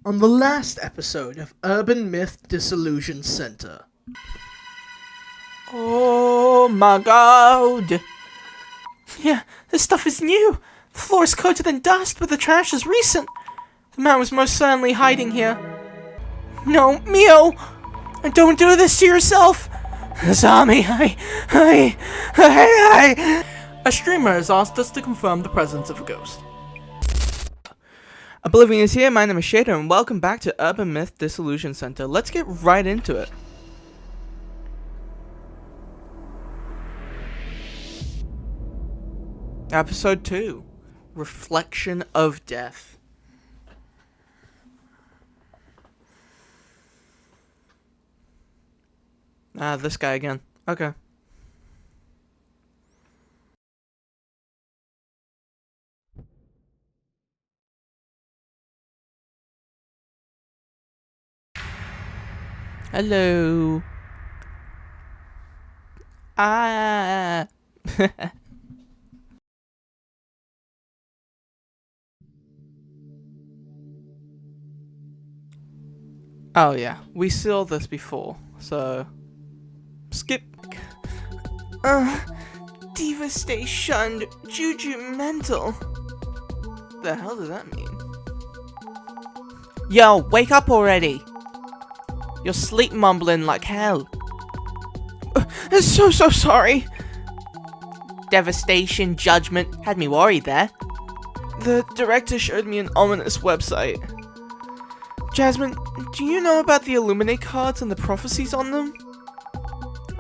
on the last episode of Urban Myth Dissolution Centre. Oh my god! Yeah, this stuff is new! The floor is coated in dust, but the trash is recent! The man was most certainly hiding here. No, Mio! Don't do this to yourself! Zami, A streamer has asked us to confirm the presence of a ghost. Oblivion is here, my name is Shader, and welcome back to Urban Myth Dissolution Centre. Let's get right into it. Episode 2. Reflection of Death. This guy again. Okay. Hello. Oh yeah, we saw this before, so skip. Devastation, juju mental. The hell does that mean? Yo, wake up already! You're sleep mumbling like hell. So sorry. Devastation, judgment, had me worried there. The director showed me an ominous website. Jasmine, do you know about the Illuminate cards and the prophecies on them?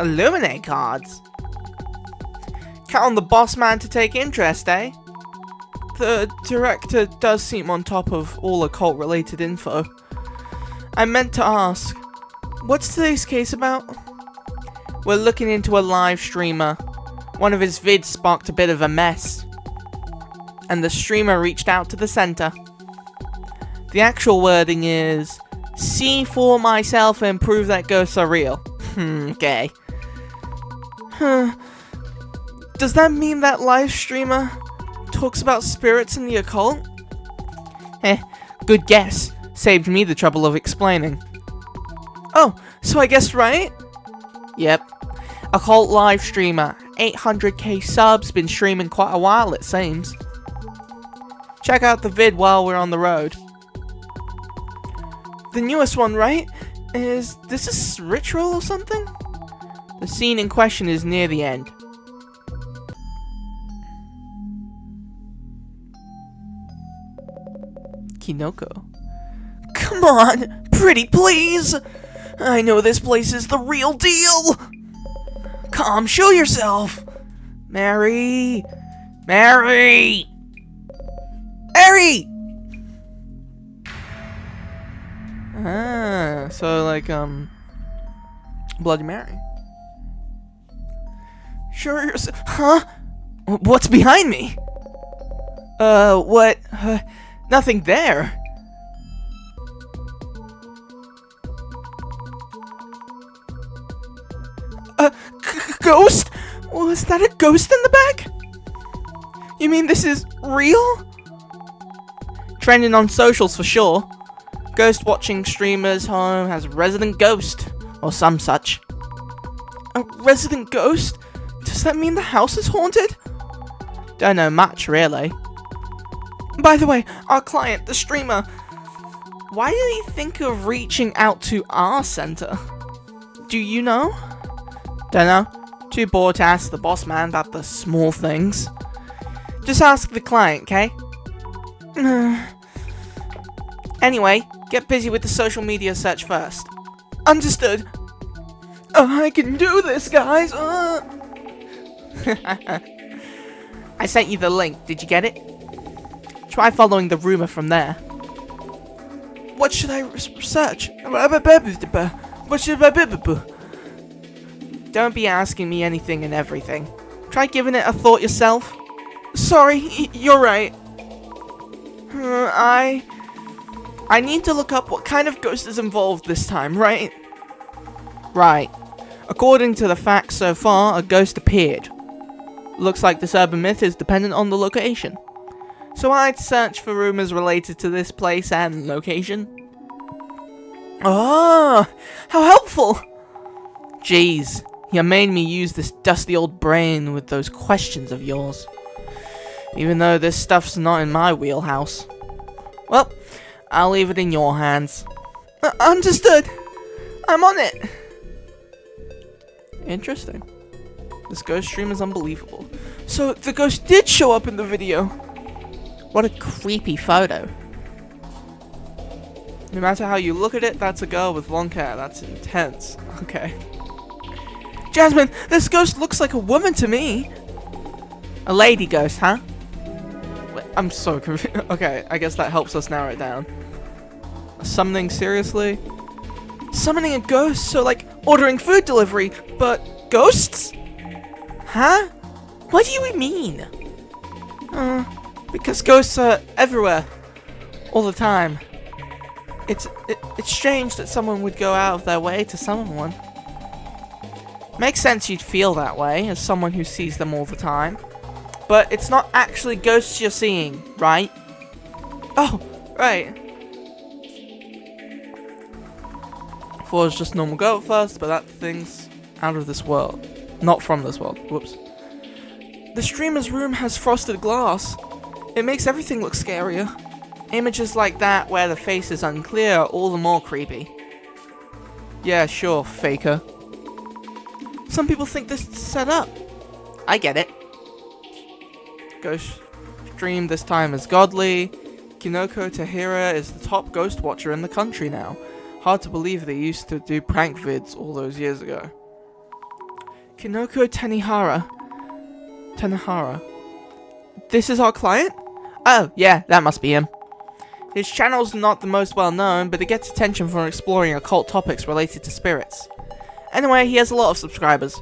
Illuminate cards? Count on the boss man to take interest, eh? The director does seem on top of all occult related info. I meant to ask, what's today's case about? We're looking into a live streamer. One of his vids sparked a bit of a mess, and the streamer reached out to the center. The actual wording is, see for myself and prove that ghosts are real. Okay. Does that mean that live streamer talks about spirits in the occult? Good guess. Saved me the trouble of explaining. Oh, so I guessed right? Yep. Occult live streamer. 800k subs, been streaming quite a while it seems. Check out the vid while we're on the road. The newest one, right? Is this a ritual or something? The scene in question is near the end. Kinoko. Come on, pretty please! I know this place is the real deal! Come, show yourself! Mary! Mary! Mary! So like, Bloody Mary. Show yourself. Huh? What's behind me? What? Nothing there. Ghost? Was that a ghost in the back? You mean this is real? Trending on socials for sure. Ghost watching streamer's home has a resident ghost, or some such. A resident ghost? Does that mean the house is haunted? Don't know much, really. By the way, our client, the streamer, why did he think of reaching out to our center? Do you know? Don't know. Too bored to ask the boss man about the small things. Just ask the client, okay? Anyway, get busy with the social media search first. Understood. I can do this, guys. I sent you the link. Did you get it? Try following the rumor from there. What should I search? What should I... Don't be asking me anything and everything. Try giving it a thought yourself. Sorry, you're right. I need to look up what kind of ghost is involved this time, right? Right. According to the facts so far, a ghost appeared. Looks like this urban myth is dependent on the location. So I'd search for rumors related to this place and location. Oh, how helpful! Jeez, you made me use this dusty old brain with those questions of yours. Even though this stuff's not in my wheelhouse. Well, I'll leave it in your hands. Understood. I'm on it. Interesting. This ghost stream is unbelievable. So, the ghost did show up in the video. What a creepy photo. No matter how you look at it, that's a girl with long hair. That's intense. Okay. Jasmine, this ghost looks like a woman to me. A lady ghost, huh? Wait, I'm so confused. Okay, I guess that helps us narrow it down. Summoning, seriously? Summoning a ghost, so like ordering food delivery, but ghosts? Huh? What do you mean? Because ghosts are everywhere. All the time. It's strange that someone would go out of their way to summon one. Makes sense you'd feel that way, as someone who sees them all the time. But it's not actually ghosts you're seeing, right? Oh, right. Thought it was just normal girl at first, but that thing's out of this world. Not from this world. Whoops. The streamer's room has frosted glass. It makes everything look scarier. Images like that, where the face is unclear, are all the more creepy. Yeah, sure, faker. Some people think this is set up. I get it. Ghost stream this time is godly. Kinoko Tahira is the top ghost watcher in the country now. Hard to believe they used to do prank vids all those years ago. Kinoko Tanahara. This is our client? Oh, yeah, that must be him. His channel's not the most well known, but it gets attention from exploring occult topics related to spirits. Anyway, he has a lot of subscribers.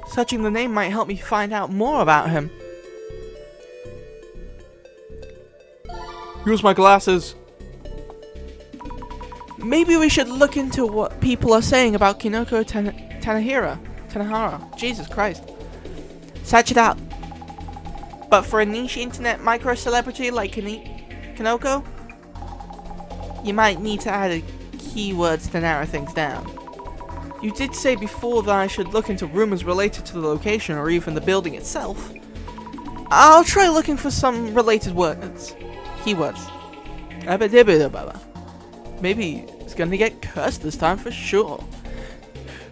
Searching the name might help me find out more about him. Use my glasses. Maybe we should look into what people are saying about Kinoko Tanahara. Jesus Christ. Search it out. But for a niche internet micro-celebrity like Kinoko, you might need to add keywords to narrow things down. You did say before that I should look into rumors related to the location or even the building itself. I'll try looking for some related words. Keywords. Maybe it's gonna get cursed this time for sure.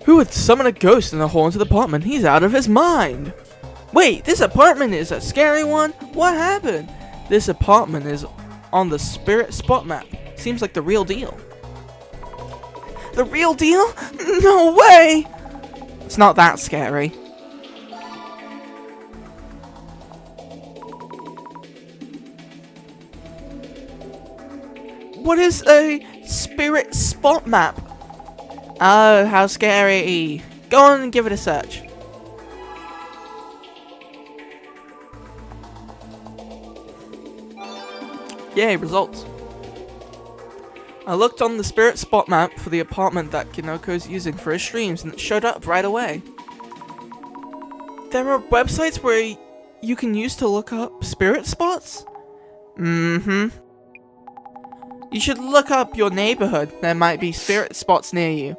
Who would summon a ghost in a haunted apartment? He's out of his mind. Wait, this apartment is a scary one? What happened? This apartment is on the spirit spot map. Seems like the real deal. The real deal? No way! It's not that scary. What is a spirit spot map? Oh, how scary. Go on and give it a search. Yay, results. I looked on the spirit spot map for the apartment that Kinoko's using for his streams and it showed up right away. There are websites where you can use to look up spirit spots? Mm-hmm. You should look up your neighborhood. There might be spirit spots near you.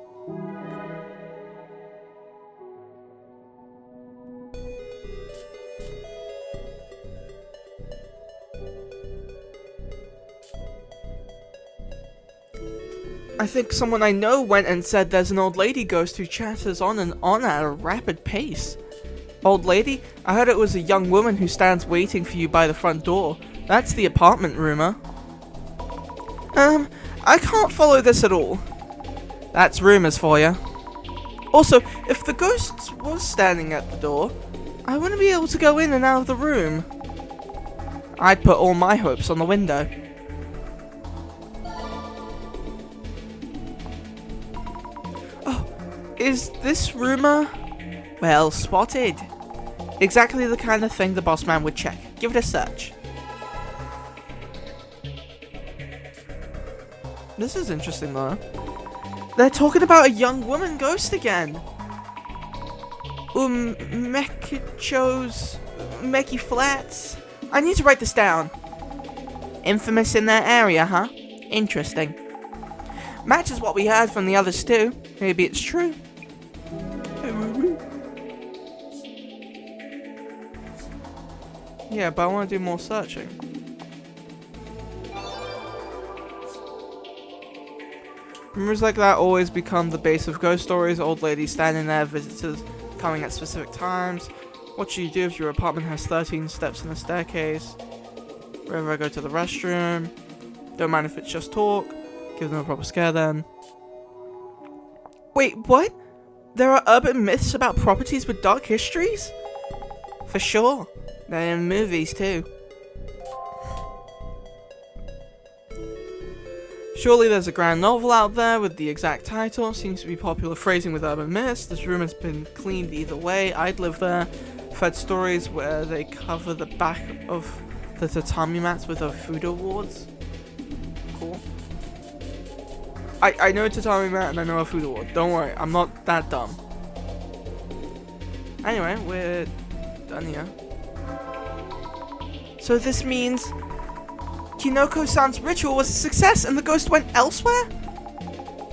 I think someone I know went and said there's an old lady ghost who chatters on and on at a rapid pace. Old lady? I heard it was a young woman who stands waiting for you by the front door. That's the apartment rumor. I can't follow this at all. That's rumors for you. Also, if the ghost was standing at the door, I wouldn't be able to go in and out of the room. I'd put all my hopes on the window. Is this rumor? Well spotted. Exactly the kind of thing the boss man would check. Give it a search. This is interesting though. They're talking about a young woman ghost again. Meki Flats. I need to write this down. Infamous in that area, huh? Interesting. Matches what we heard from the others too. Maybe it's true. Yeah, but I want to do more searching. Rumors like that always become the base of ghost stories. Old ladies standing there, visitors coming at specific times. What should you do if your apartment has 13 steps and a staircase? Wherever I go to the restroom. Don't mind if it's just talk. Give them a proper scare then. Wait, what? There are urban myths about properties with dark histories? For sure. They're in movies too. Surely there's a grand novel out there with the exact title. Seems to be popular phrasing with urban myths. This room has been cleaned either way. I'd live there. I've heard stories where they cover the back of the tatami mats with food awards. Cool. I know a tatami mat and I know a food award. Don't worry, I'm not that dumb. Anyway, we're done here. So this means Kinoko-san's ritual was a success and the ghost went elsewhere?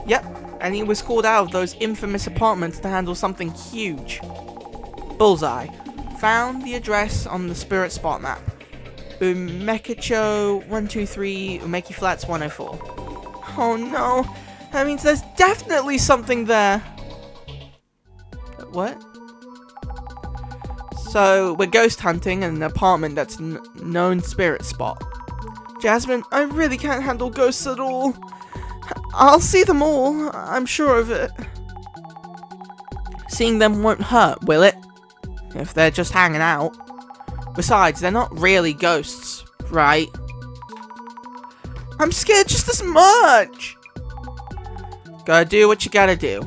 Yep, and he was called out of those infamous apartments to handle something huge. Bullseye. Found the address on the spirit spot map. Umekicho 123, Umeki Flats 104. Oh no, that means there's definitely something there. What? So, we're ghost hunting in an apartment that's known spirit spot. Jasmine, I really can't handle ghosts at all. I'll see them all, I'm sure of it. Seeing them won't hurt, will it? If they're just hanging out. Besides, they're not really ghosts, right? I'm scared just as much! Gotta do what you gotta do.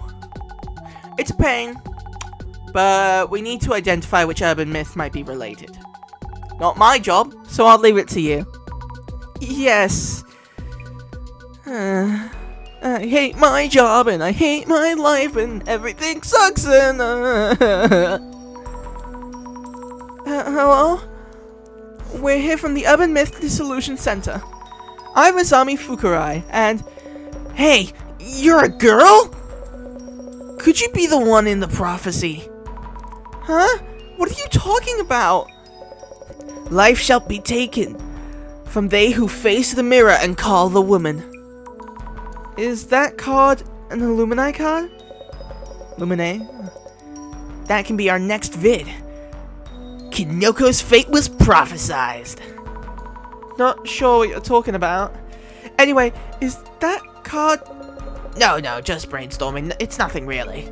It's a pain, but we need to identify which urban myth might be related. Not my job, so I'll leave it to you. Yes. I hate my job and I hate my life and everything sucks and hello? We're here from the Urban Myth Dissolution Centre. I'm Azami Fukurai and... Hey, you're a girl? Could you be the one in the prophecy? Huh? What are you talking about? Life shall be taken from they who face the mirror and call the woman. Is that card an Illumini card? Lumine? That can be our next vid. Kinoko's fate was prophesized. Not sure what you're talking about. Anyway, is that card... No, just brainstorming. It's nothing really.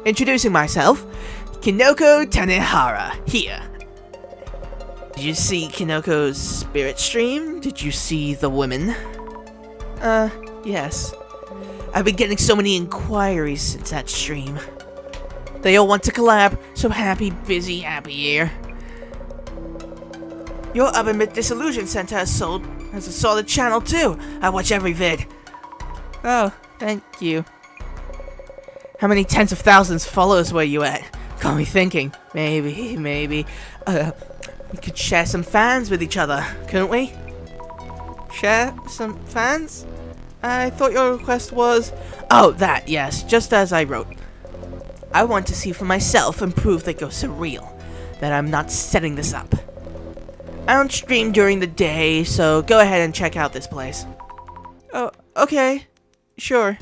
Introducing myself, Kinoko Tanehara, here. Did you see Kinoko's spirit stream? Did you see the women? Yes. I've been getting so many inquiries since that stream. They all want to collab, so happy, busy, happy here. Your Urban Myth Dissolution Centre has a solid channel too. I watch every vid. Oh, thank you. How many tens of thousands of followers were you at? Got me thinking. Maybe, we could share some fans with each other, couldn't we? Share some fans? I thought your request was... Oh, that, yes, just as I wrote. I want to see for myself and prove that ghosts are real. That I'm not setting this up. I don't stream during the day, so go ahead and check out this place. Oh, okay. Sure.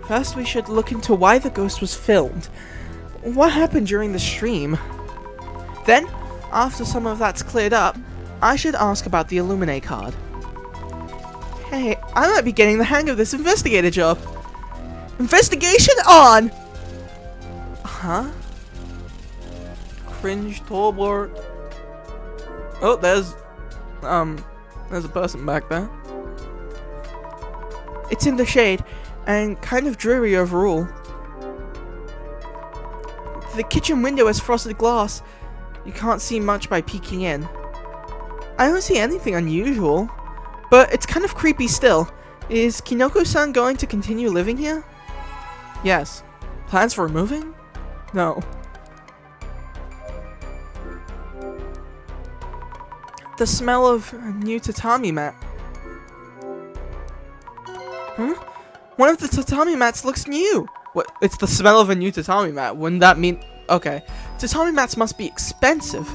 First, we should look into why the ghost was filmed. What happened during the stream? Then, after some of that's cleared up, I should ask about the Illuminate card. Hey, I might be getting the hang of this investigator job. Investigation on! Huh? Cringe Torbor. Oh, there's a person back there. It's in the shade, and kind of dreary overall. The kitchen window has frosted glass. You can't see much by peeking in. I don't see anything unusual, but it's kind of creepy still. Is Kinoko-san going to continue living here? Yes. Plans for moving? No. The smell of a new tatami mat. Huh? One of the tatami mats looks new. What? It's the smell of a new tatami mat. Wouldn't that mean... Okay. Tatami mats must be expensive.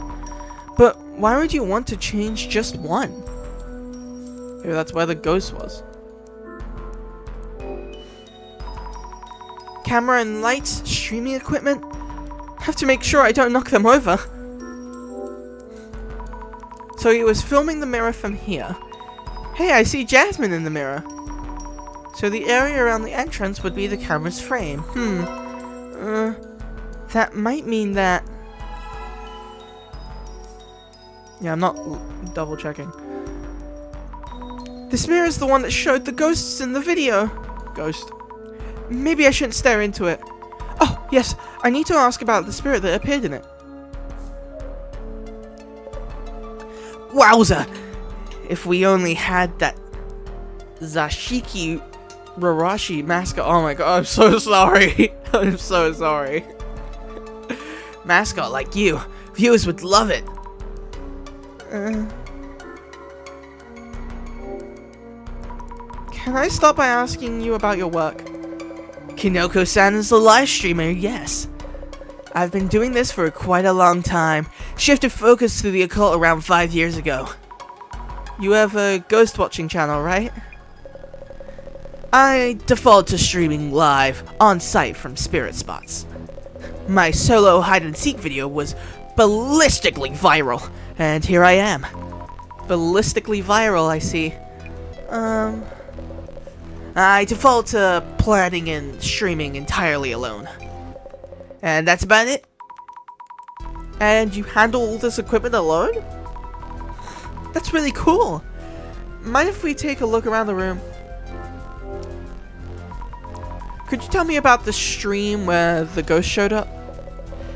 But why would you want to change just one? Maybe that's where the ghost was. Camera and lights, streaming equipment. Have to make sure I don't knock them over. So he was filming the mirror from here. Hey, I see Jasmine in the mirror. So the area around the entrance would be the camera's frame. That might mean that... Yeah, I'm not double checking. This mirror is the one that showed the ghosts in the video. Ghost. Maybe I shouldn't stare into it. Oh, yes, I need to ask about the spirit that appeared in it. Wowza! If we only had that Zashiki Rarashi mascot. Oh my god, I'm so sorry. I'm so sorry. Mascot like you. Viewers would love it. Can I start by asking you about your work? Kinoko-san is a live streamer, yes. I've been doing this for quite a long time. Shifted focus to the occult around 5 years ago. You have a ghost watching channel, right? I default to streaming live, on site from spirit spots. My solo hide-and-seek video was ballistically viral, and here I am. Ballistically viral, I see. I default to planning and streaming entirely alone. And that's about it? And you handle all this equipment alone? That's really cool. Mind if we take a look around the room? Could you tell me about the stream where the ghost showed up?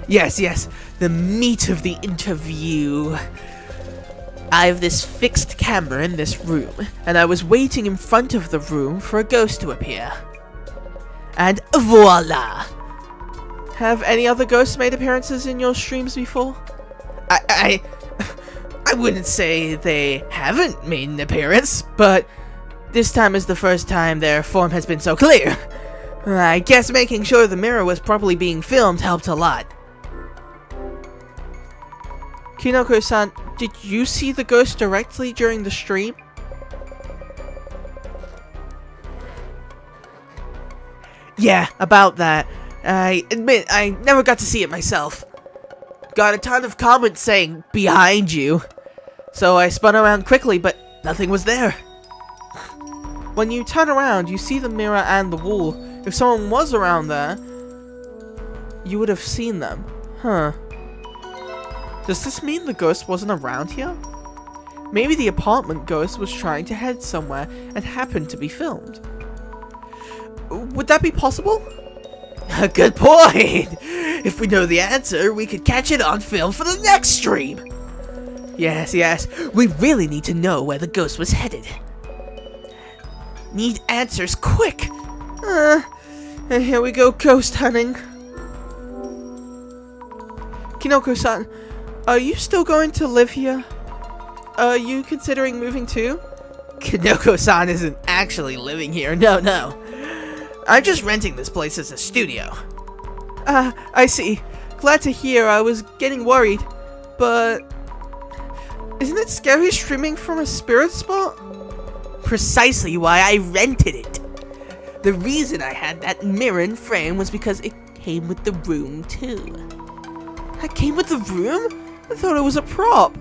Yes, the meat of the interview. I have this fixed camera in this room, and I was waiting in front of the room for a ghost to appear. And voila! Have any other ghosts made appearances in your streams before? I wouldn't say they haven't made an appearance, but this time is the first time their form has been so clear. I guess making sure the mirror was properly being filmed helped a lot. Kinoko-san, did you see the ghost directly during the stream? Yeah, about that. I admit I never got to see it myself. Got a ton of comments saying, "Behind you." So I spun around quickly, but nothing was there. When you turn around, you see the mirror and the wall. If someone was around there, you would have seen them. Huh. Does this mean the ghost wasn't around here? Maybe the apartment ghost was trying to head somewhere and happened to be filmed. Would that be possible? A good point! If we know the answer, we could catch it on film for the next stream! Yes, we really need to know where the ghost was headed. Need answers quick! And here we go ghost hunting. Kinoko-san, are you still going to live here? Are you considering moving too? Kinoko-san isn't actually living here, no. I'm just renting this place as a studio. I see. Glad to hear. I was getting worried. But... isn't it scary streaming from a spirit spot? Precisely why I rented it. The reason I had that mirror and frame was because it came with the room too. That came with the room? I thought it was a prop.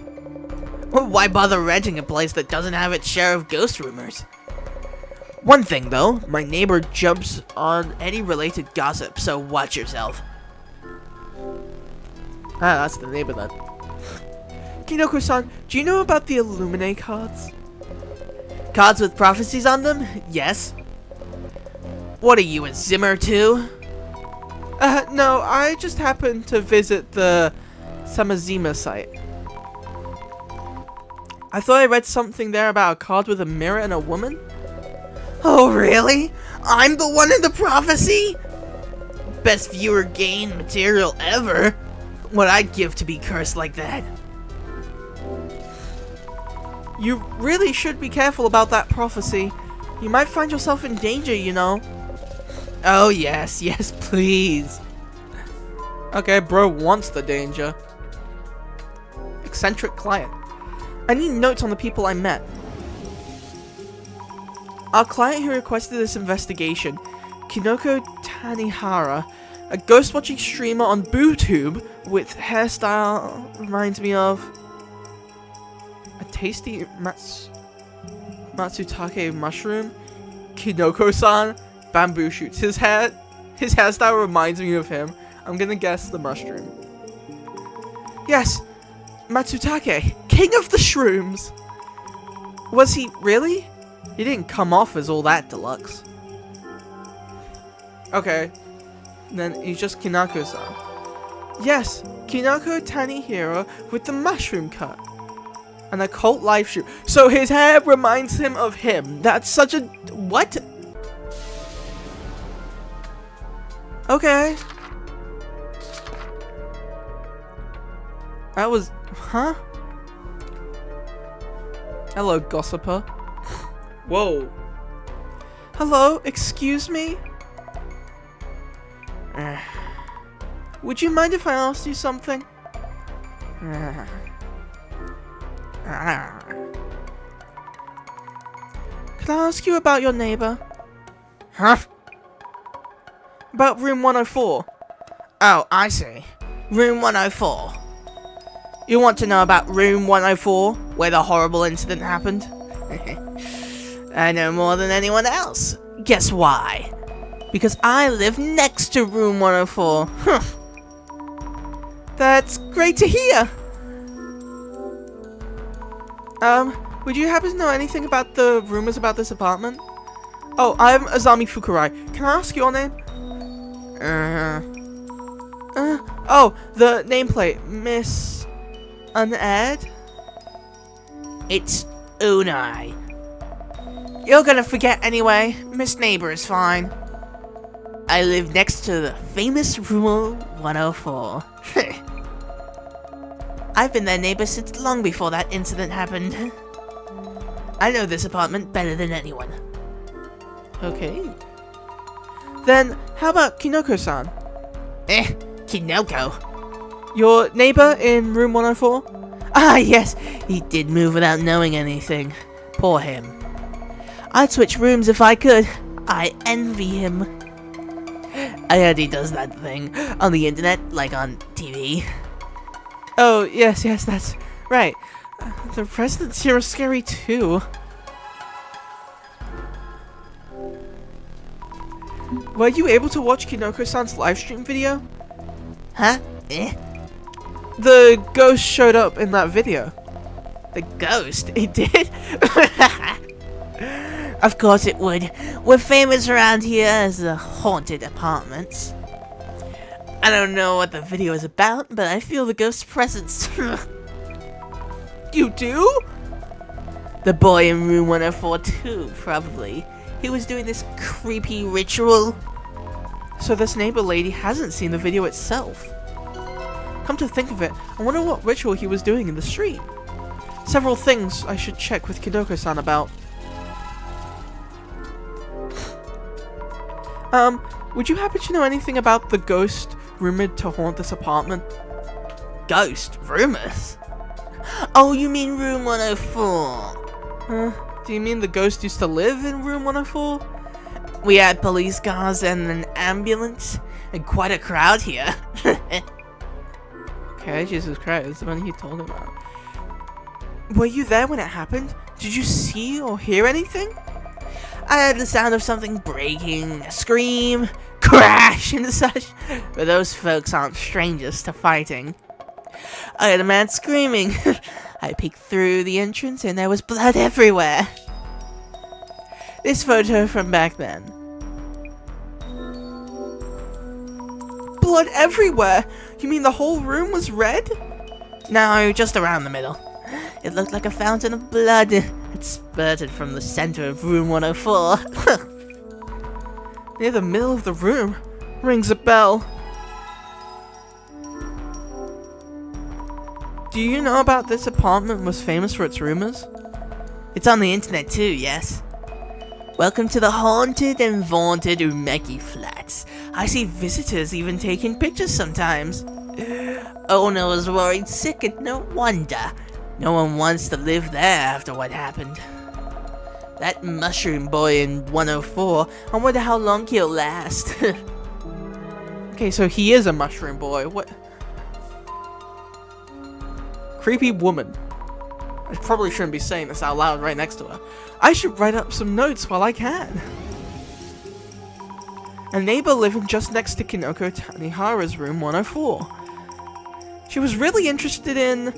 Well, why bother renting a place that doesn't have its share of ghost rumors? One thing though, my neighbor jumps on any related gossip, so watch yourself. That's the neighbor then. Kinoko-san, do you know about the Illuminate cards? Cards with prophecies on them? Yes. What are you, a Zimmer too? No, I just happened to visit the Samazima site. I thought I read something there about a card with a mirror and a woman. Oh, really? I'm the one in the prophecy? Best viewer gain material ever. What I'd give to be cursed like that. You really should be careful about that prophecy. You might find yourself in danger, you know. Oh, yes, please. Okay, bro wants the danger. Eccentric client. I need notes on the people I met. Our client who requested this investigation, Kinoko Tanihara, a ghost-watching streamer on BooTube with hairstyle reminds me of a tasty Matsutake mushroom. Kinoko-san, bamboo shoots. His hairstyle reminds me of him. I'm gonna guess the mushroom. Yes, Matsutake, king of the shrooms. Was he really? He didn't come off as all that deluxe. Okay, then he's just Kinako-san. Yes, Kinako Tanihiro with the mushroom cut. An occult live shoot. So his hair reminds him of him. That's such a... What? Okay. That was... Huh? Hello, gossiper. Whoa. Hello, excuse me? Would you mind if I asked you something? Can I ask you about your neighbor? Huh? About room 104. Oh, I see. Room 104. You want to know about room 104, where the horrible incident happened? I know more than anyone else. Guess why? Because I live next to room 104. Huh. That's great to hear. Would you happen to know anything about the rumors about this apartment? Oh, I'm Azami Fukurai. Can I ask your name? Oh, the nameplate, Miss Unaired? It's Unai. You're gonna forget anyway. Miss Neighbor is fine. I live next to the famous room 104. I've been their neighbor since long before that incident happened. I know this apartment better than anyone. Okay. Then, how about Kinoko-san? Kinoko? Your neighbor in room 104? Ah, yes, he did move without knowing anything. Poor him. I'd switch rooms if I could. I envy him. I heard he does that thing on the internet, like on TV. Oh, yes, that's right. The residents here are scary too. Were you able to watch Kinoko-san's livestream video? Huh? The ghost showed up in that video. The ghost? It did? Of course it would. We're famous around here as the haunted apartments. I don't know what the video is about, but I feel the ghost's presence. You do? The boy in room 104 too, probably. He was doing this creepy ritual. So this neighbor lady hasn't seen the video itself. Come to think of it, I wonder what ritual he was doing in the stream. Several things I should check with Kinoko-san about. Would you happen to know anything about the ghost rumored to haunt this apartment? Ghost? Rumors? Oh, you mean room 104? Do you mean the ghost used to live in room 104? We had police cars and an ambulance, and quite a crowd here. Okay, Jesus Christ, what are you talking about? Were you there when it happened? Did you see or hear anything? I heard the sound of something breaking, a scream, crash, and such, but those folks aren't strangers to fighting. I heard a man screaming. I peeked through the entrance and there was blood everywhere. This photo from back then. Blood everywhere? You mean the whole room was red? No, just around the middle. It looked like a fountain of blood. It spurted from the center of room 104. Near the middle of the room. Rings a bell. Do you know about this apartment was famous for its rumors? It's on the internet too, yes. Welcome to the haunted and vaunted Umeki Flats. I see visitors even taking pictures sometimes. Owner was worried sick and no wonder. No one wants to live there after what happened. That mushroom boy in 104, I wonder how long he'll last. Okay, so he is a mushroom boy. What? Creepy woman. I probably shouldn't be saying this out loud right next to her. I should write up some notes while I can. A neighbor living just next to Kinoko Tanihara's room 104. She was really interested in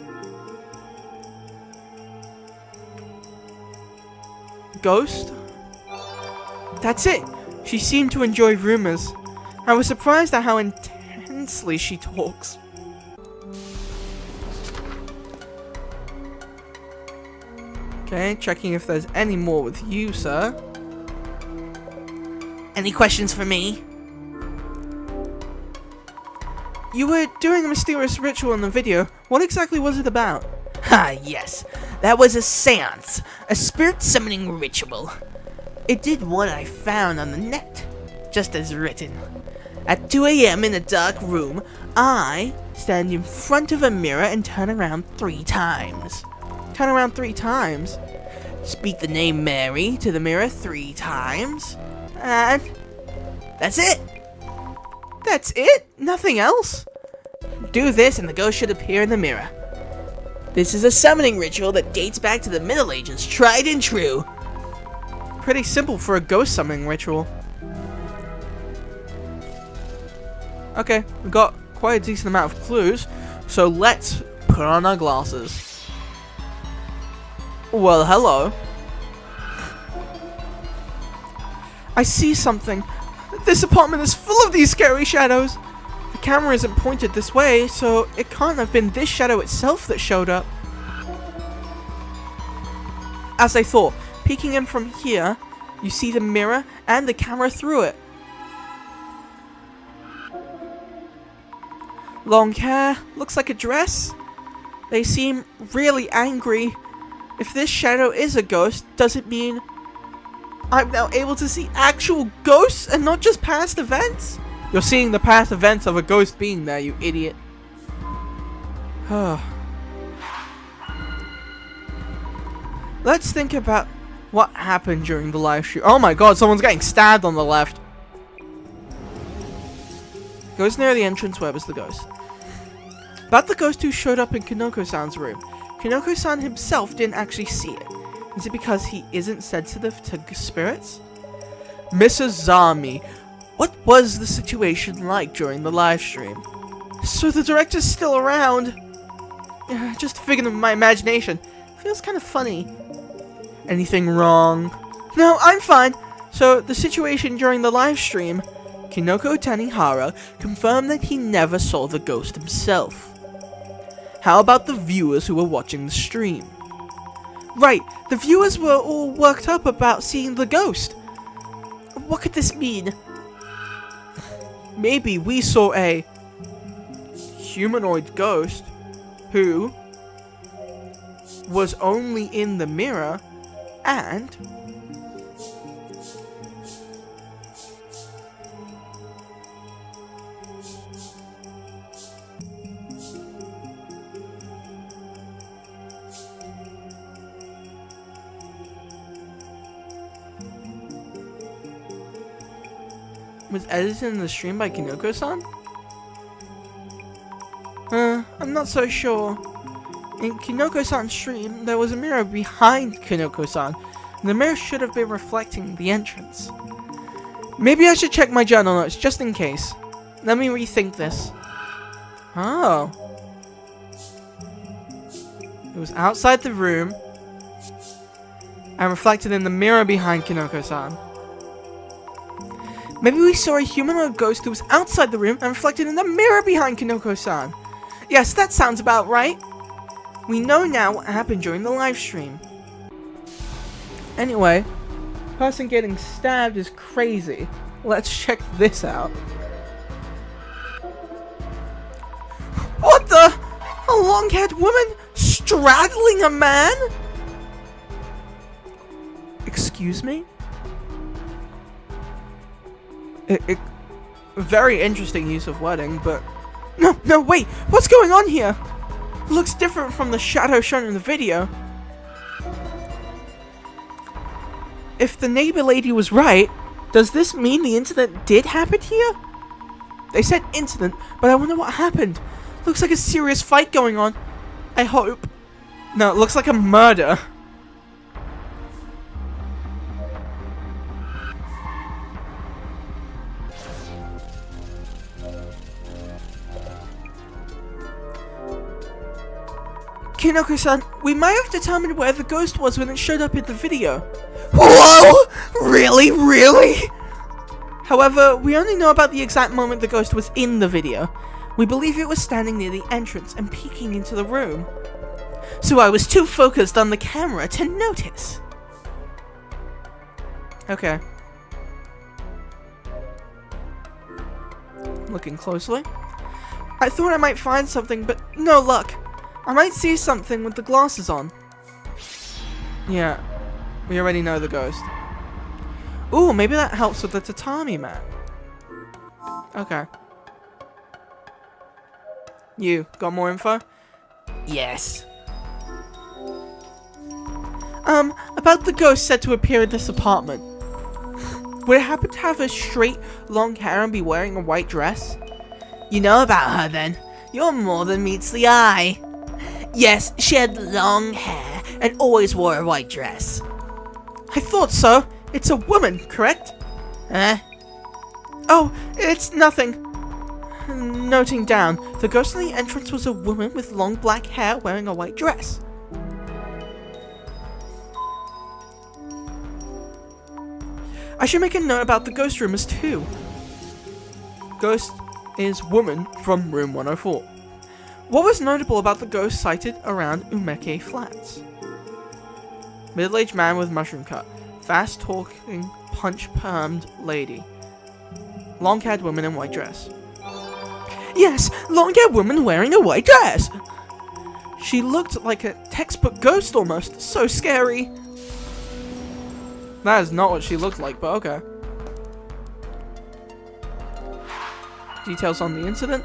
ghost? That's it. She seemed to enjoy rumors. I was surprised at how intensely she talks. Okay, checking if there's any more with you, sir. Any questions for me? You were doing a mysterious ritual in the video. What exactly was it about? Ah, yes. That was a seance. A spirit summoning ritual. It did what I found on the net. Just as written. At 2 AM in a dark room, I stand in front of a mirror and turn around 3 times. Turn around 3 times. Speak the name Mary to the mirror 3 times. And that's it. That's it? Nothing else? Do this and the ghost should appear in the mirror. This is a summoning ritual that dates back to the Middle Ages, tried and true. Pretty simple for a ghost summoning ritual. Okay, we got quite a decent amount of clues, so let's put on our glasses. Well, hello. I see something. This apartment is full of these scary shadows. The camera isn't pointed this way, so it can't have been this shadow itself that showed up. As I thought, peeking in from here, you see the mirror and the camera through it. Long hair, looks like a dress. They seem really angry. If this shadow is a ghost, does it mean I'm now able to see actual ghosts and not just past events? You're seeing the past events of a ghost being there, you idiot. Let's think about what happened during the live stream. Oh my god, someone's getting stabbed on the left. Goes near the entrance. Where was the ghost? About the ghost who showed up in Kinoko-san's room. Kinoko-san himself didn't actually see it. Is it because he isn't sensitive to spirits? Mrs. Zami, what was the situation like during the live stream? So the director's still around. Just a figment of my imagination. Feels kind of funny. Anything wrong? No, I'm fine. So the situation during the live stream, Kinoko Tanihara confirmed that he never saw the ghost himself. How about the viewers who were watching the stream? Right, the viewers were all worked up about seeing the ghost. What could this mean? Maybe we saw a humanoid ghost who was only in the mirror and was edited in the stream by Kinoko-san? I'm not so sure. In Kinoko-san's stream, there was a mirror behind Kinoko-san. The mirror should have been reflecting the entrance. Maybe I should check my journal notes, just in case. Let me rethink this. Oh. It was outside the room and reflected in the mirror behind Kinoko-san. Maybe we saw a humanoid ghost who was outside the room and reflected in the mirror behind Kinoko-san. Yes, that sounds about right. We know now what happened during the live stream. Anyway, person getting stabbed is crazy. Let's check this out. What the? A long-haired woman straddling a man? Excuse me? Very interesting use of wording, but... No, wait! What's going on here? It looks different from the shadow shown in the video. If the neighbor lady was right, does this mean the incident did happen here? They said incident, but I wonder what happened. Looks like a serious fight going on. I hope. No, it looks like a murder. Kinoko-san, we might have determined where the ghost was when it showed up in the video. Whoa! Really? However, we only know about the exact moment the ghost was in the video. We believe it was standing near the entrance and peeking into the room. So I was too focused on the camera to notice. Okay. Looking closely. I thought I might find something, but no luck. I might see something with the glasses on. Yeah, we already know the ghost. Ooh, maybe that helps with the tatami mat. Okay. You, got more info? Yes. About the ghost said to appear in this apartment. Would it happen to have a straight, long hair and be wearing a white dress? You know about her then. You're more than meets the eye. Yes, she had long hair and always wore a white dress. I thought so. It's a woman, correct? Oh, it's nothing. Noting down, the ghost in the entrance was a woman with long black hair wearing a white dress. I should make a note about the ghost rumors too. Ghost is woman from room 104. What was notable about the ghost sighted around Umeke Flats? Middle-aged man with mushroom cut. Fast-talking, punch-permed lady. Long-haired woman in white dress. Yes, long-haired woman wearing a white dress! She looked like a textbook ghost almost. So scary. That is not what she looked like, but okay. Details on the incident.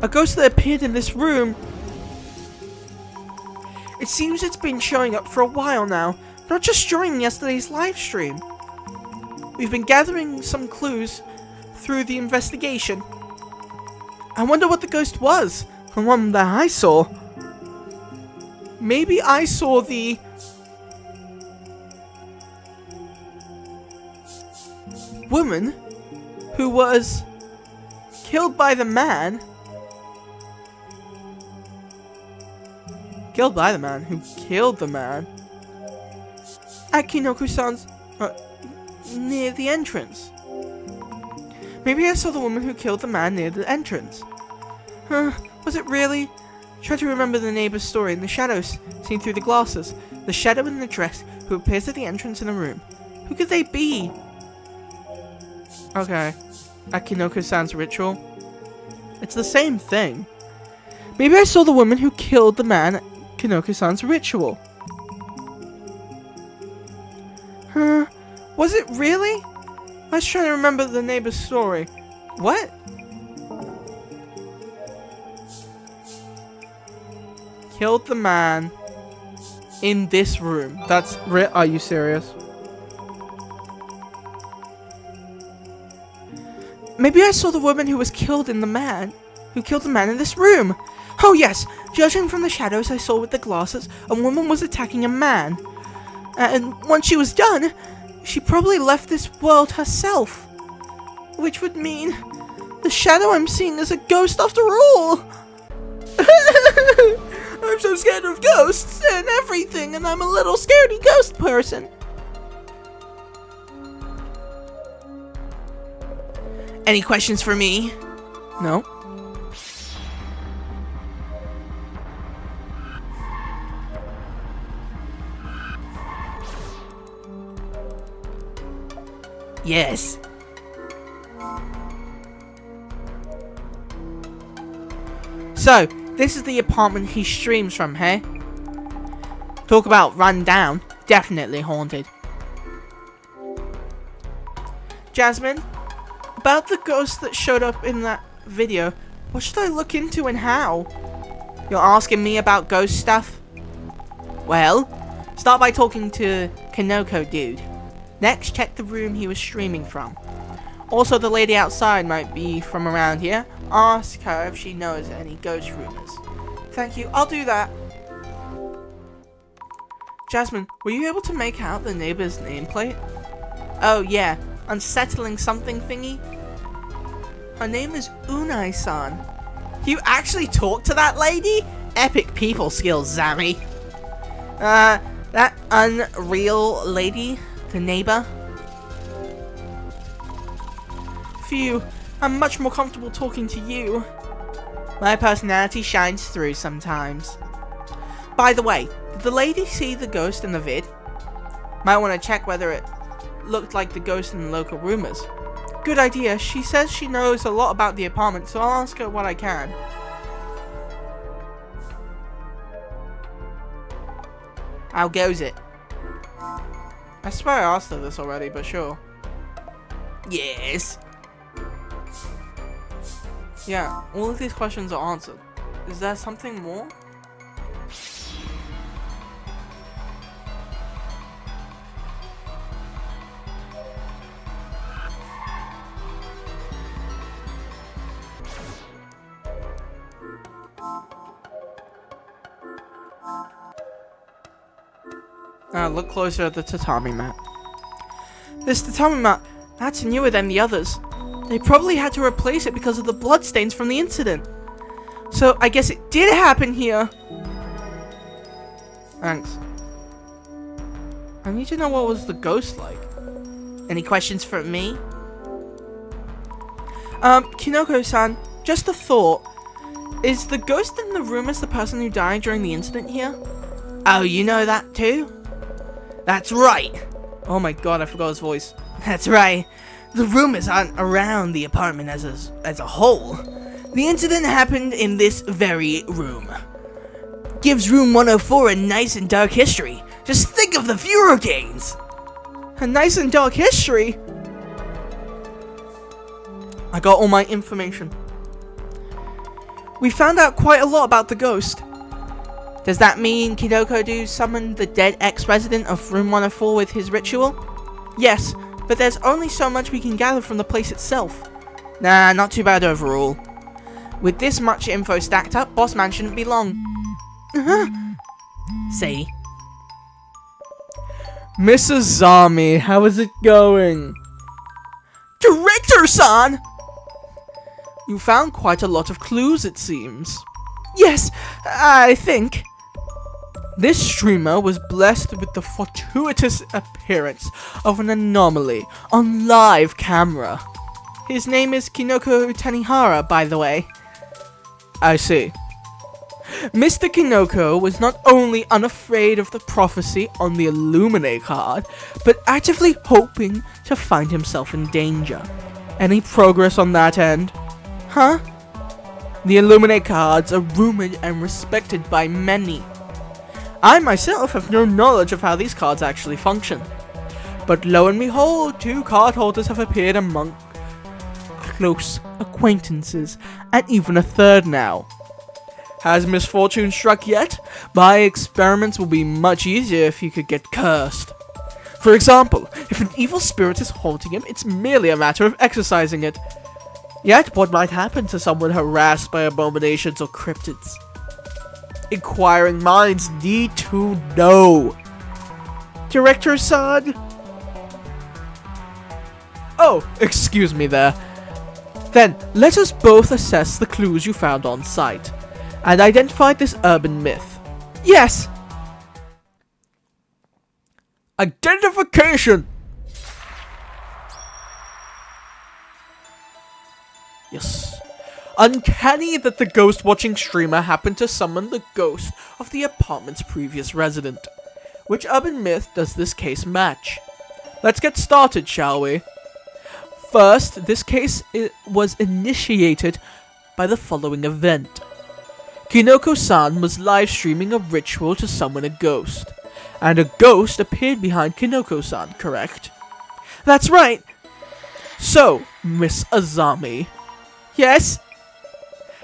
A ghost that appeared in this room. It seems it's been showing up for a while now, not just during yesterday's live stream. We've been gathering some clues through the investigation. I wonder what the ghost was, the one that I saw. Maybe I saw the... woman who was killed by the man. Killed by the man who killed the man at Kinoko-san's near the entrance. Maybe I saw the woman who killed the man near the entrance. Was it really? Try to remember the neighbor's story and the shadows seen through the glasses. The shadow in the dress who appears at the entrance in the room. Who could they be? Okay. At Kinoko-san's ritual. It's the same thing. Maybe I saw the woman who killed the man at Kinoko-san's ritual. Was it really? I was trying to remember the neighbor's story. What? Killed the man in this room. That's are you serious? Maybe I saw the woman who was killed in the man who killed the man in this room. Oh yes, judging from the shadows I saw with the glasses, a woman was attacking a man. And once she was done, she probably left this world herself. Which would mean the shadow I'm seeing is a ghost after all. I'm so scared of ghosts and everything, and I'm a little scaredy ghost person. Any questions for me? No? Yes. So, this is the apartment he streams from, hey? Talk about run down. Definitely haunted. Jasmine, About the ghost that showed up in that video, what should I look into and how? You're asking me about ghost stuff? Well, start by talking to Kinoko dude. Next, check the room he was streaming from. Also, the lady outside might be from around here. Ask her if she knows any ghost rumors. Thank you, I'll do that. Jasmine, were you able to make out the neighbor's nameplate? Oh yeah, unsettling something thingy? Her name is Unai-san. You actually talked to that lady? Epic people skills, Zami. That unreal lady, the neighbor. Phew, I'm much more comfortable talking to you. My personality shines through sometimes. By the way, did the lady see the ghost in the vid? Might want to check whether it looked like the ghost in the local rumors. Good idea. She says she knows a lot about the apartment, so I'll ask her what I can. How goes it? I swear I asked her this already, but sure. Yes. Yeah, all of these questions are answered. Is there something more? Now look closer at the tatami mat. This tatami mat, that's newer than the others. They probably had to replace it because of the bloodstains from the incident. So I guess it did happen here. Thanks. I need to know what was the ghost like. Any questions for me? Kinoko-san, just a thought. Is the ghost in the rumors the person who died during the incident here? Oh, you know that too? That's right. Oh my god, I forgot his voice. That's right. The rumors aren't around the apartment as a whole. The incident happened in this very room. Gives room 104 a nice and dark history. Just think of the viewer gains. A nice and dark history? I got all my information. We found out quite a lot about the ghost. Does that mean Kinoko-do summoned the dead ex-resident of room 104 with his ritual? Yes, but there's only so much we can gather from the place itself. Nah, not too bad overall. With this much info stacked up, Boss Man shouldn't be long. See? Mrs. Zami, how is it going? Director-san! You found quite a lot of clues, it seems. Yes, I think. This streamer was blessed with the fortuitous appearance of an anomaly on live camera. His name is Kinoko Tanihara, by the way. I see. Mr. Kinoko was not only unafraid of the prophecy on the Illuminate card, but actively hoping to find himself in danger. Any progress on that end? Huh? The Illuminate cards are rumored and respected by many. I myself have no knowledge of how these cards actually function. But lo and behold, 2 card holders have appeared among close acquaintances, and even a 3rd now. Has misfortune struck yet? My experiments will be much easier if you could get cursed. For example, if an evil spirit is haunting him, it's merely a matter of exorcising it. Yet, what might happen to someone harassed by abominations or cryptids? Inquiring minds need to know. Director-san? Oh, excuse me there. Then, let us both assess the clues you found on site, and identify this urban myth. Yes! Identification! Yes. Uncanny that the ghost-watching streamer happened to summon the ghost of the apartment's previous resident. Which urban myth does this case match? Let's get started, shall we? First, this case was initiated by the following event. Kinoko-san was live streaming a ritual to summon a ghost, and a ghost appeared behind Kinoko-san, correct? That's right! So, Miss Azami. Yes?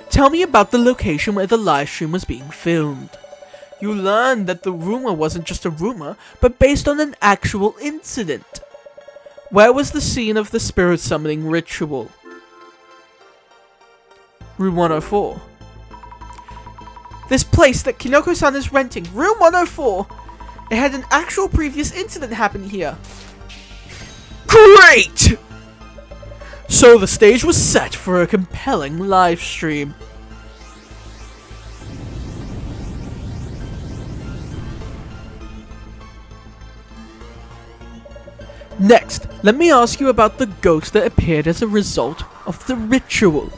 Tell me about the location where the live stream was being filmed. You learned that the rumor wasn't just a rumor, but based on an actual incident. Where was the scene of the spirit summoning ritual? Room 104. This place that Kinoko-san is renting, room 104. It had an actual previous incident happen here. Great! So the stage was set for a compelling live stream. Next, let me ask you about the ghost that appeared as a result of the ritual.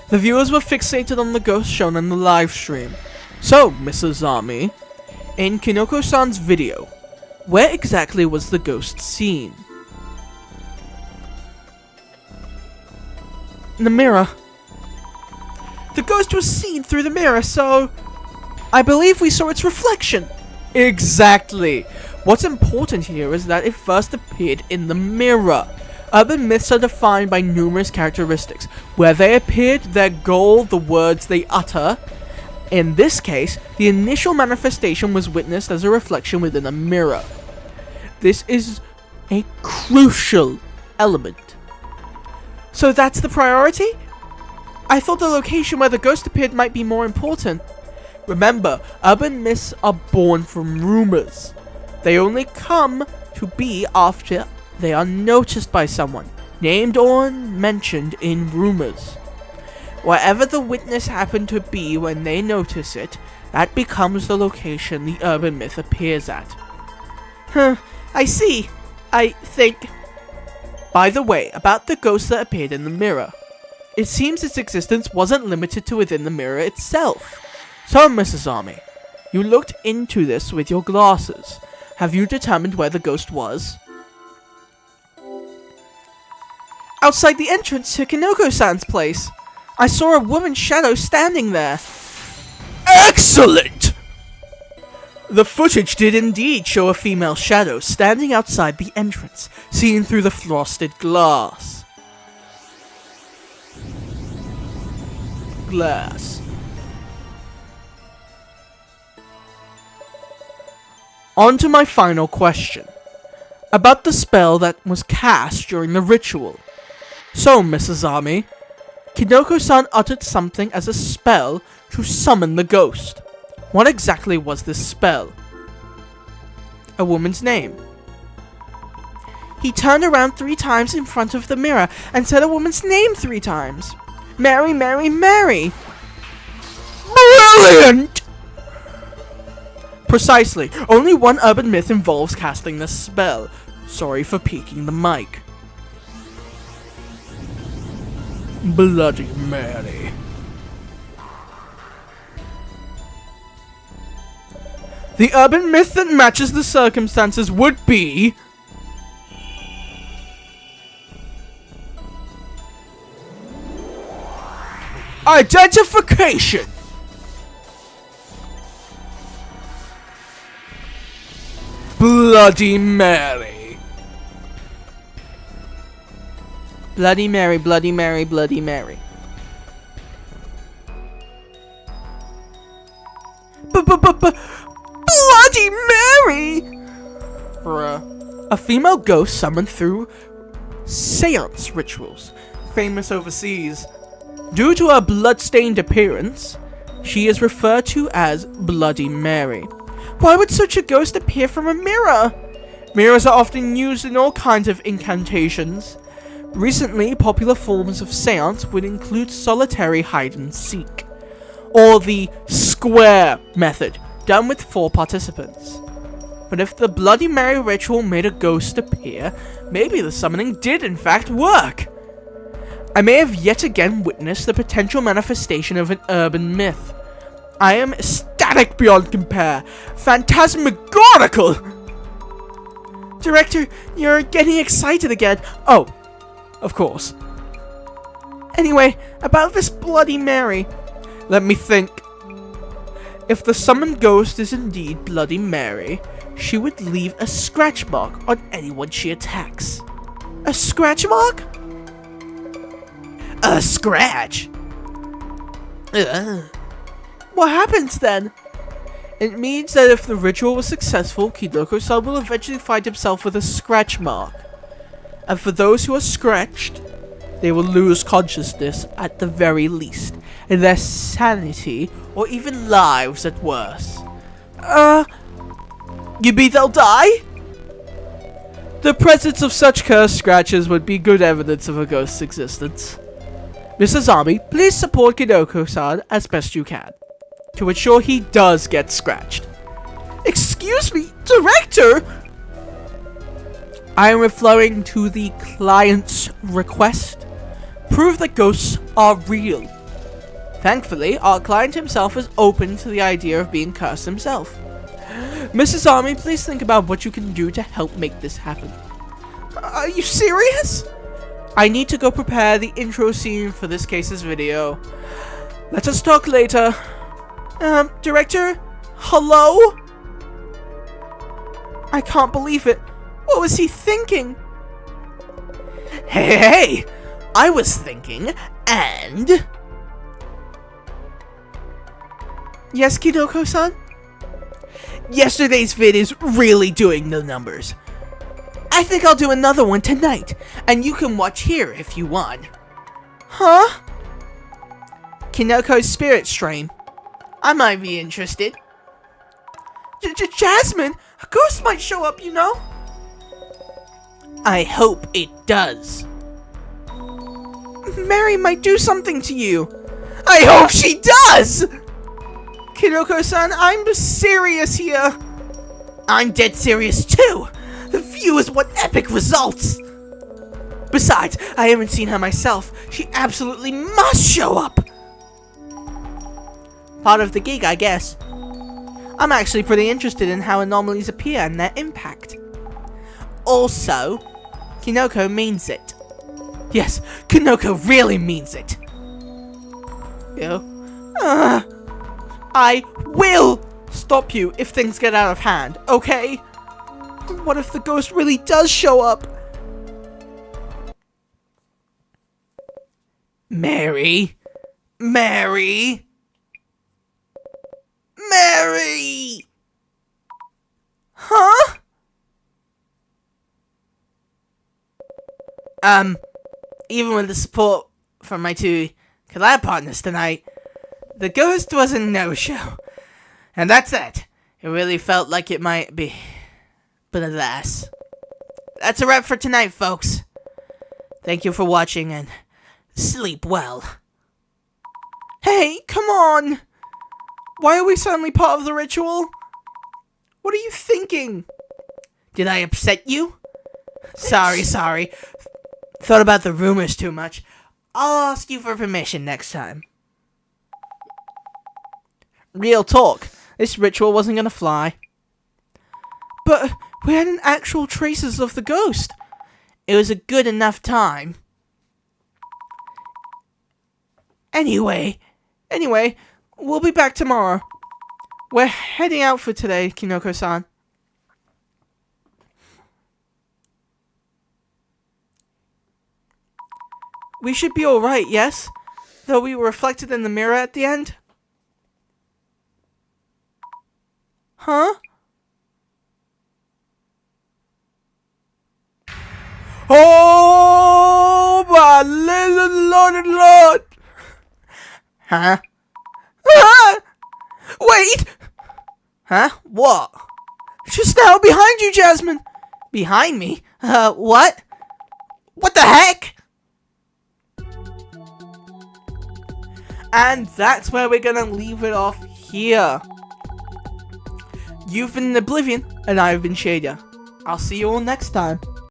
The viewers were fixated on the ghost shown in the live stream. So, Miss Azami, in Kinoko-san's video, where exactly was the ghost seen? In the mirror. The ghost was seen through the mirror, so I believe we saw its reflection. Exactly. What's important here is that it first appeared in the mirror. Urban myths are defined by numerous characteristics. Where they appeared, their goal, the words they utter. In this case, the initial manifestation was witnessed as a reflection within a mirror. This is a crucial element. So that's the priority? I thought the location where the ghost appeared might be more important. Remember, urban myths are born from rumors. They only come to be after they are noticed by someone, named or mentioned in rumors. Wherever the witness happened to be when they notice it, that becomes the location the urban myth appears at. I see. I think. By the way, about the ghost that appeared in the mirror. It seems its existence wasn't limited to within the mirror itself. So, Mrs. Army, you looked into this with your glasses. Have you determined where the ghost was? Outside the entrance to Kinoko-san's place. I saw a woman's shadow standing there. Excellent! The footage did indeed show a female shadow standing outside the entrance, seen through the frosted glass. On to my final question. About the spell that was cast during the ritual. So, Mrs. Army, Kinoko-san uttered something as a spell to summon the ghost. What exactly was this spell? A woman's name. He turned around 3 times in front of the mirror and said a woman's name 3 times. Mary, Mary, Mary! Brilliant! Precisely. Only one urban myth involves casting this spell. Sorry for peeking the mic. Bloody Mary. The urban myth that matches the circumstances would be... identification! Bloody Mary. Bloody Mary, Bloody Mary, Bloody Mary. Bloody Mary! Bruh. A female ghost summoned through seance rituals, famous overseas. Due to her blood-stained appearance, she is referred to as Bloody Mary. Why would such a ghost appear from a mirror? Mirrors are often used in all kinds of incantations. Recently, popular forms of seance would include solitary hide-and-seek, or the square method, done with 4 participants. But if the Bloody Mary ritual made a ghost appear, maybe the summoning did in fact work. I may have yet again witnessed the potential manifestation of an urban myth. I am ecstatic beyond compare. Phantasmagorical! Director, you're getting excited again. Oh, of course. Anyway, about this Bloody Mary. Let me think. If the summoned ghost is indeed Bloody Mary, she would leave a scratch mark on anyone she attacks. A scratch mark? A scratch? What happens then? It means that if the ritual was successful, Kinoko-san will eventually find himself with a scratch mark. And for those who are scratched, they will lose consciousness at the very least, and their sanity, or even lives at worst. You mean they'll die? The presence of such cursed scratches would be good evidence of a ghost's existence. Mr. Zami, please support Kinoko-san as best you can, to ensure he does get scratched. Excuse me, Director? I am referring to the client's request. Prove that ghosts are real. Thankfully, our client himself is open to the idea of being cursed himself. Mrs. Army, please think about what you can do to help make this happen. Are you serious? I need to go prepare the intro scene for this case's video. Let us talk later. Director? Hello? I can't believe it. What was he thinking? Hey! I was thinking, and... Yes, Kinoko-san? Yesterday's vid is really doing the numbers. I think I'll do another one tonight, and you can watch here if you want. Huh? Kinoko's spirit stream. I might be interested. Jasmine, a ghost might show up, you know? I hope it does. Mary might do something to you. I hope she does! Kinoko-san, I'm serious here. I'm dead serious too. The view is what epic results. Besides, I haven't seen her myself. She absolutely must show up. Part of the gig, I guess. I'm actually pretty interested in how anomalies appear and their impact. Also, Kinoko means it. Yes, Kinoko really means it. I will stop you if things get out of hand, okay? What if the ghost really does show up? Mary? Mary? Mary! Huh? Even with the support from my two collab partners tonight, the ghost was a no-show. And that's it. It really felt like it might be. But alas. That's a wrap for tonight, folks. Thank you for watching and sleep well. Hey, come on! Why are we suddenly part of the ritual? What are you thinking? Did I upset you? Sorry. Thought about the rumors too much. I'll ask you for permission next time. Real talk. This ritual wasn't gonna fly. But we hadn't actual traces of the ghost. It was a good enough time. Anyway, we'll be back tomorrow. We're heading out for today, Kinoko-san. We should be alright, yes? Though we were reflected in the mirror at the end? Huh? Oh my little lord! Huh? Ah! Wait! Huh? What? Just now, behind you, Jasmine! Behind me? What? What the heck? And that's where we're gonna leave it off here. You've been Oblivion, and I've been Shadia. I'll see you all next time.